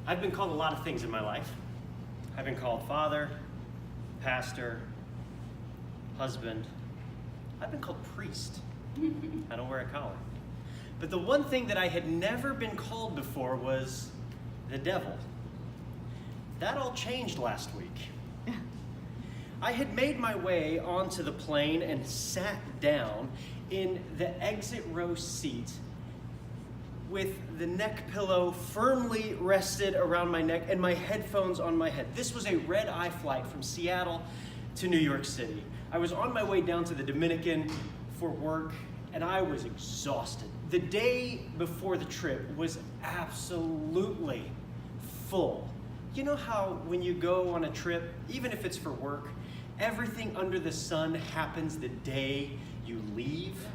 I've been called a lot of things in my life. I've been called father, pastor, husband. I've been called priest. I don't wear a collar. But the one thing that I had never been called before was the devil. That all changed last week. I had made my way onto the plane and sat down in the exit row seat with the neck pillow firmly rested around my neck and my headphones on my head. This was a red-eye flight from Seattle to New York City. I was on my way down to the Dominican for work, and I was exhausted. The day before the trip was absolutely full. You know how when you go on a trip, even if it's for work, everything under the sun happens the day you leave?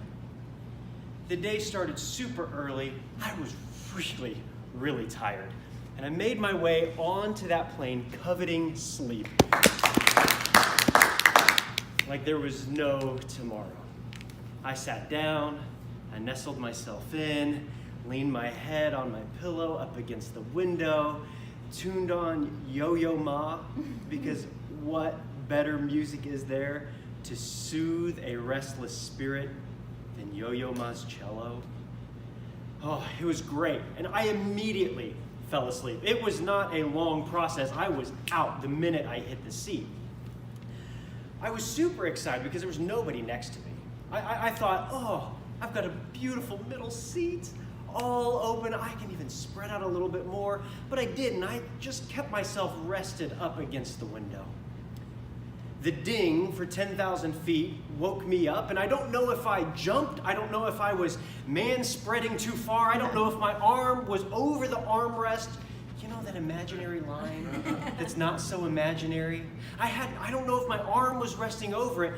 The day started super early. I was really, really tired. And I made my way onto that plane coveting sleep. Like there was no tomorrow. I sat down, I nestled myself in, leaned my head on my pillow up against the window, tuned on Yo-Yo Ma, because what better music is there to soothe a restless spirit than Yo-Yo Ma's cello? Oh, it was great, and I immediately fell asleep. It was not a long process. I was out the minute I hit the seat. I was super excited because there was nobody next to me. I thought, oh, I've got a beautiful middle seat, all open. I can even spread out a little bit more, but I didn't. I just kept myself rested up against the window. The ding for 10,000 feet woke me up, and I don't know if I jumped. I don't know if I was man-spreading too far. I don't know if my arm was over the armrest. You know that imaginary line that's not so imaginary? I don't know if my arm was resting over it,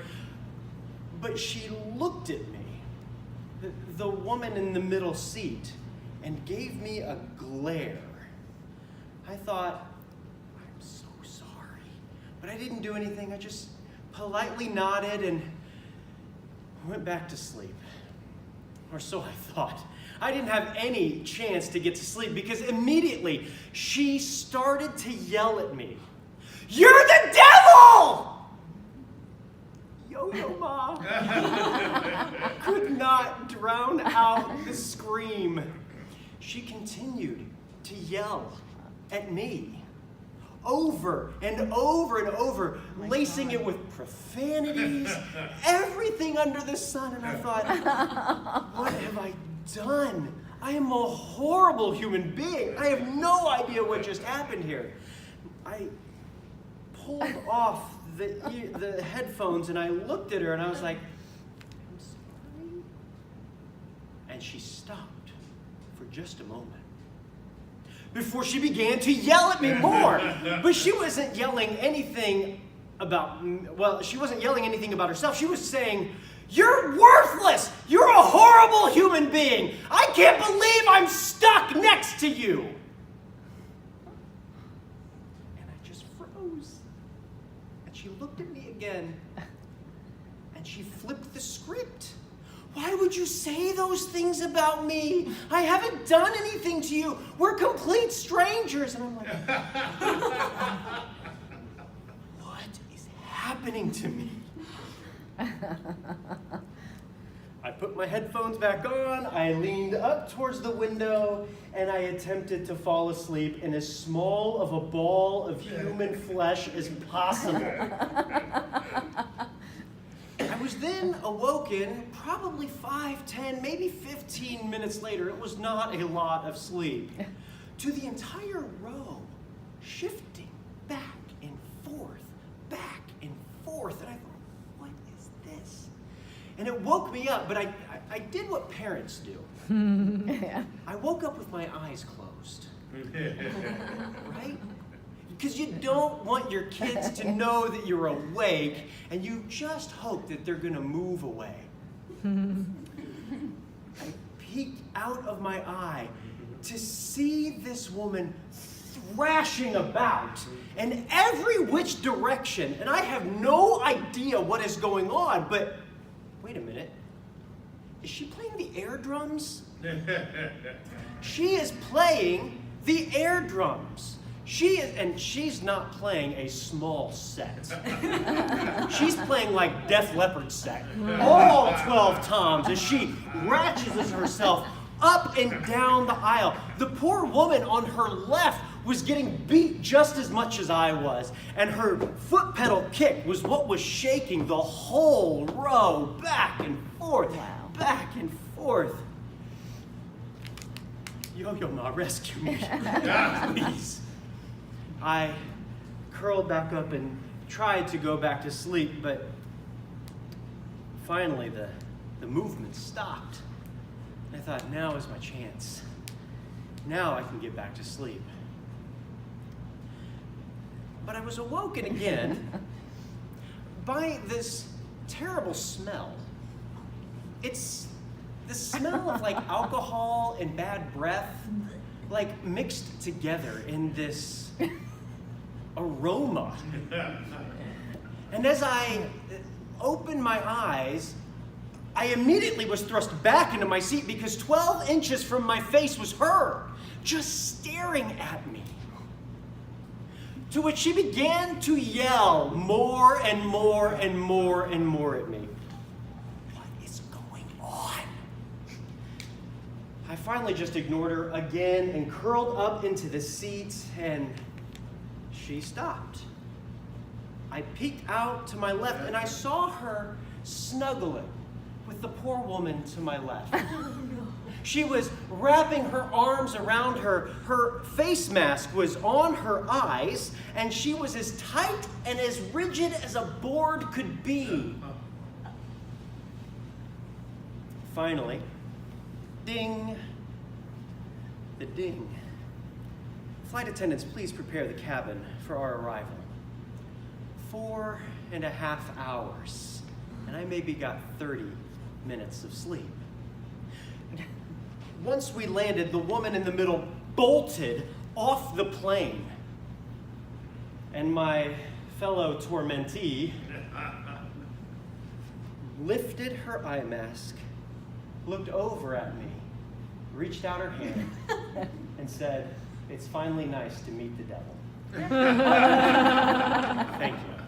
but she looked at me, the woman in the middle seat, and gave me a glare. I thought, I'm so sorry. But I didn't do anything. I just politely nodded and went back to sleep. Or so I thought. I didn't have any chance to get to sleep because immediately she started to yell at me. You're the devil! Yo-Yo Ma could not drown out the scream. She continued to yell at me over and over and over, lacing it with profanities, everything under the sun. And I thought, what have I done? I am a horrible human being. I have no idea what just happened here. I pulled off the headphones and I looked at her and I was like, I'm sorry. And she stopped for just a moment before she began to yell at me more. But she wasn't yelling anything about, well, she wasn't yelling anything about herself. She was saying, you're worthless. You're a horrible human being. I can't believe I'm stuck next to you. And I just froze. And she looked at me again. And she flipped the script. Why would you say those things about me? I haven't done anything to you. We're complete strangers. And I'm like, what is happening to me? I put my headphones back on, I leaned up towards the window, and I attempted to fall asleep in as small of a ball of human flesh as possible. I was then awoken probably 5, 10, maybe 15 minutes later. It was not a lot of sleep. To the entire row, shifting back and forth, back and forth. And I thought, what is this? And it woke me up, but I did what parents do. I woke up with my eyes closed. Right? Because you don't want your kids to know that you're awake, and you just hope that they're going to move away. I peeked out of my eye to see this woman thrashing about in every which direction, and I have no idea what is going on, but wait a minute. Is she playing the air drums? She is playing the air drums. She's not playing a small set. She's playing like Def Leppard set. All 12 toms as she ratchets herself up and down the aisle. The poor woman on her left was getting beat just as much as I was, and her foot pedal kick was what was shaking the whole row back and forth, back and forth. Yo-Yo Ma, rescue me, please. I curled back up and tried to go back to sleep, but finally the movement stopped. I thought, now is my chance. Now I can get back to sleep. But I was awoken again by this terrible smell. It's the smell of like alcohol and bad breath, like mixed together in this aroma. And as I opened my eyes, I immediately was thrust back into my seat because 12 inches from my face was her, just staring at me. To which she began to yell more and more and more and more at me. What is going on? I finally just ignored her again and curled up into the seat, and she stopped. I peeked out to my left and I saw her snuggling with the poor woman to my left. She was wrapping her arms around her. Her face mask was on her eyes, and she was as tight and as rigid as a board could be. Finally, ding, the ding. Flight attendants, please prepare the cabin for our arrival. 4.5 hours, and I maybe got 30 minutes of sleep. Once we landed, the woman in the middle bolted off the plane, and my fellow tormentee lifted her eye mask, looked over at me, reached out her hand, and said, "It's finally nice to meet the devil." Thank you.